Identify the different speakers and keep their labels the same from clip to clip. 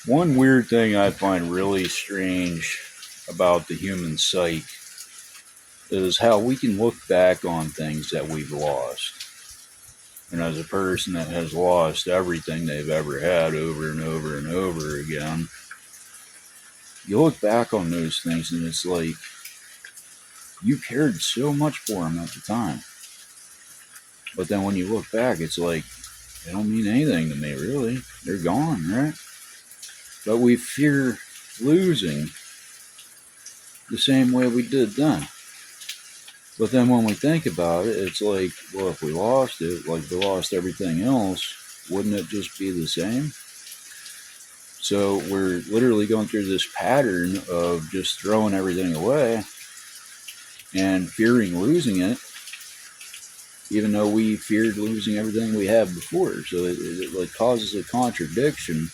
Speaker 1: One weird thing I find really strange about the human psyche is how we can look back on things that we've lost. And as a person that has lost everything they've ever had over and over and over again, you look back on those things and it's like you cared so much for them at the time. But then when you look back, it's like they don't mean anything to me, really. They're gone, right? But we fear losing the same way we did then. But then when we think about it, it's like, well, if we lost it, like we lost everything else, wouldn't it just be the same? So we're literally going through this pattern of just throwing everything away and fearing losing it, even though we feared losing everything we had before. So it like causes a contradiction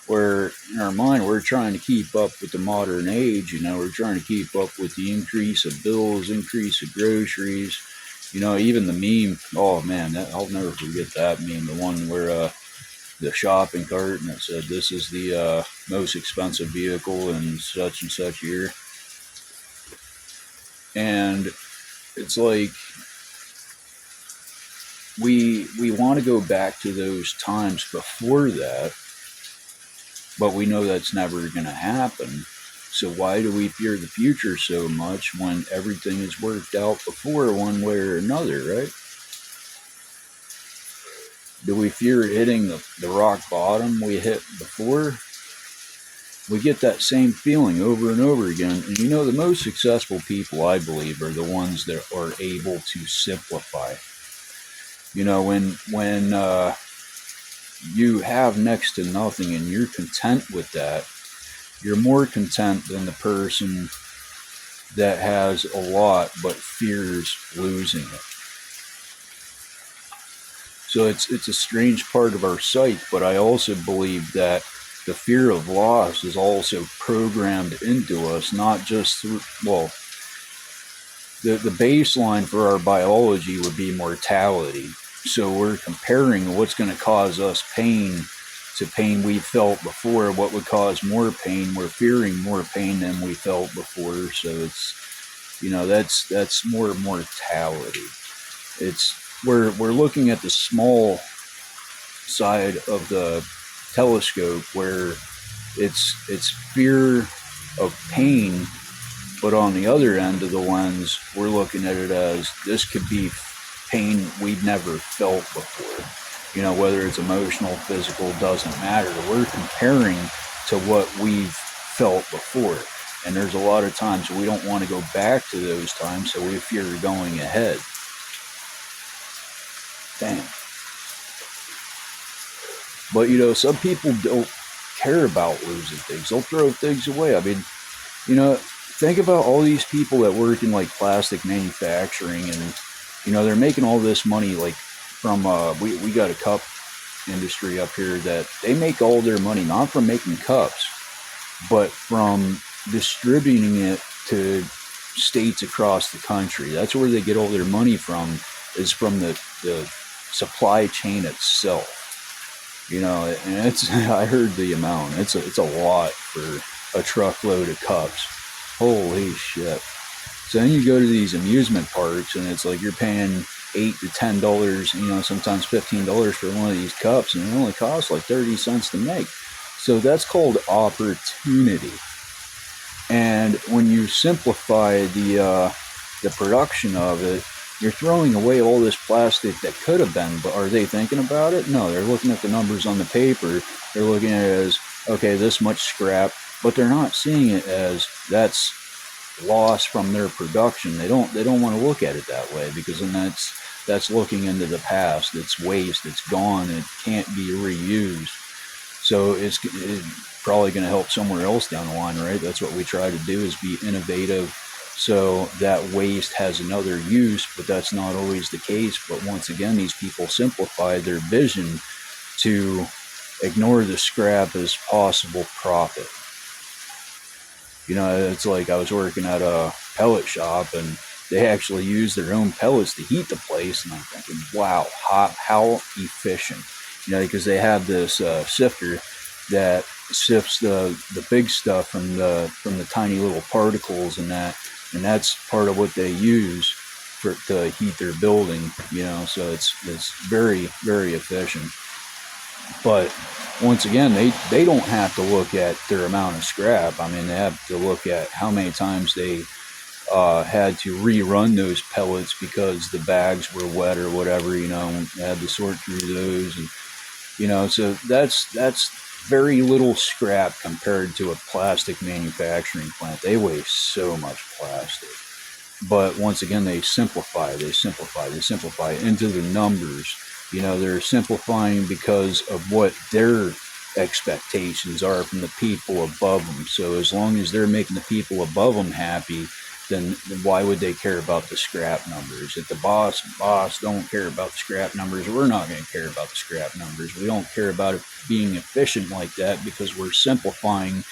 Speaker 1: where in our mind we're trying to keep up with the modern age. We're trying to keep up with the increase of bills, increase of groceries. Even the meme. Oh man, I'll never forget that meme. The one where the shopping cart and it said, "This is the most expensive vehicle in such and such year," and it's like we want to go back to those times before that, but we know that's never going to happen. So why do we fear the future so much when everything is worked out before one way or another, right? Do we fear hitting the rock bottom we hit before? We get that same feeling over and over again. And the most successful people, I believe, are the ones that are able to simplify. When you have next to nothing and you're content with that, you're more content than the person that has a lot but fears losing it. So it's a strange part of our psyche, but I also believe that the fear of loss is also programmed into us, not just through, well, the baseline for our biology would be mortality. So we're comparing what's going to cause us pain to pain we felt before. What would cause more pain? We're fearing more pain than we felt before. So it's, that's more mortality. It's we're looking at the small side of the telescope where it's fear of pain, but on the other end of the lens, we're looking at it as this could be pain we've never felt before. Whether it's emotional, physical, doesn't matter. We're comparing to what we've felt before. And there's a lot of times we don't want to go back to those times, so we fear going ahead. Damn. But, some people don't care about losing things. They'll throw things away. I mean, think about all these people that work in like plastic manufacturing and, they're making all this money like from, we got a cup industry up here that they make all their money, not from making cups, but from distributing it to states across the country. That's where they get all their money from, is from the supply chain itself. And it's, I heard the amount. It's a lot for a truckload of cups. Holy shit. So then you go to these amusement parks and it's like you're paying $8 to $10, sometimes $15 for one of these cups, and it only costs like 30 cents to make. So that's called opportunity. And when you simplify the production of it, you're throwing away all this plastic that could have been, but are they thinking about it? No, they're looking at the numbers on the paper. They're looking at it as, okay, this much scrap, but they're not seeing it as that's loss from their production. They don't want to look at it that way, because then that's looking into the past. It's waste. It's gone. It can't be reused. So it's probably going to help somewhere else down the line, right? That's what we try to do, is be innovative so that waste has another use, but that's not always the case. But once again, these people simplify their vision to ignore the scrap as possible profit. It's like I was working at a pellet shop and they actually use their own pellets to heat the place, and I'm thinking, wow, how efficient. Because they have this sifter that sifts the big stuff from the tiny little particles and that, and that's part of what they use for to heat their building. So it's very very efficient. But once again, they don't have to look at their amount of scrap. I mean, they have to look at how many times they had to rerun those pellets because the bags were wet or whatever. They had to sort through those, and so that's very little scrap compared to a plastic manufacturing plant. They waste so much plastic. But once again, they simplify into the numbers. They're simplifying because of what their expectations are from the people above them. So as long as they're making the people above them happy, then why would they care about the scrap numbers? If the boss don't care about the scrap numbers, we're not going to care about the scrap numbers. We don't care about it being efficient like that because we're simplifying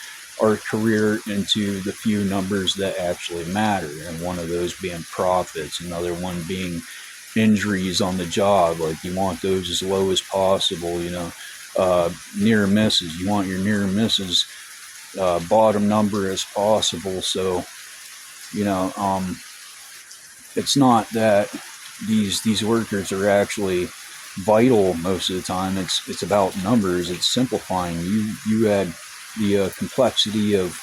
Speaker 1: our career into the few numbers that actually matter, and one of those being profits, another one being injuries on the job. Like, you want those as low as possible. Near misses, you want your near misses bottom number as possible. So it's not that these workers are actually vital most of the time. It's about numbers. It's simplifying. You add the complexity of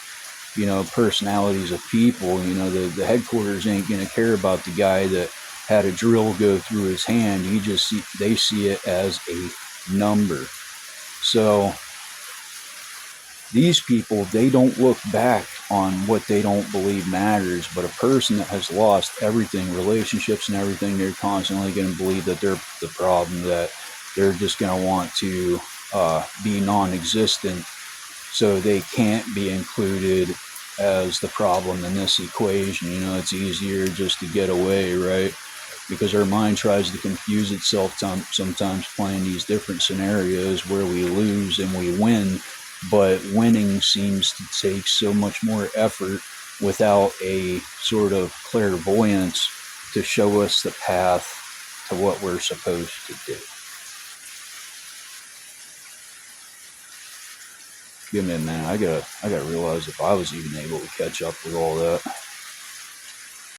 Speaker 1: personalities of people. The headquarters ain't gonna care about the guy that had a drill go through his hand. They see it as a number. So these people, they don't look back on what they don't believe matters. But a person that has lost everything, relationships and everything, they're constantly going to believe that they're the problem, that they're just going to want to be non-existent, so they can't be included as the problem in this equation. It's easier just to get away, right? Because our mind tries to confuse itself sometimes, playing these different scenarios where we lose and we win. But winning seems to take so much more effort without a sort of clairvoyance to show us the path to what we're supposed to do. Give me a minute. I gotta realize if I was even able to catch up with all that.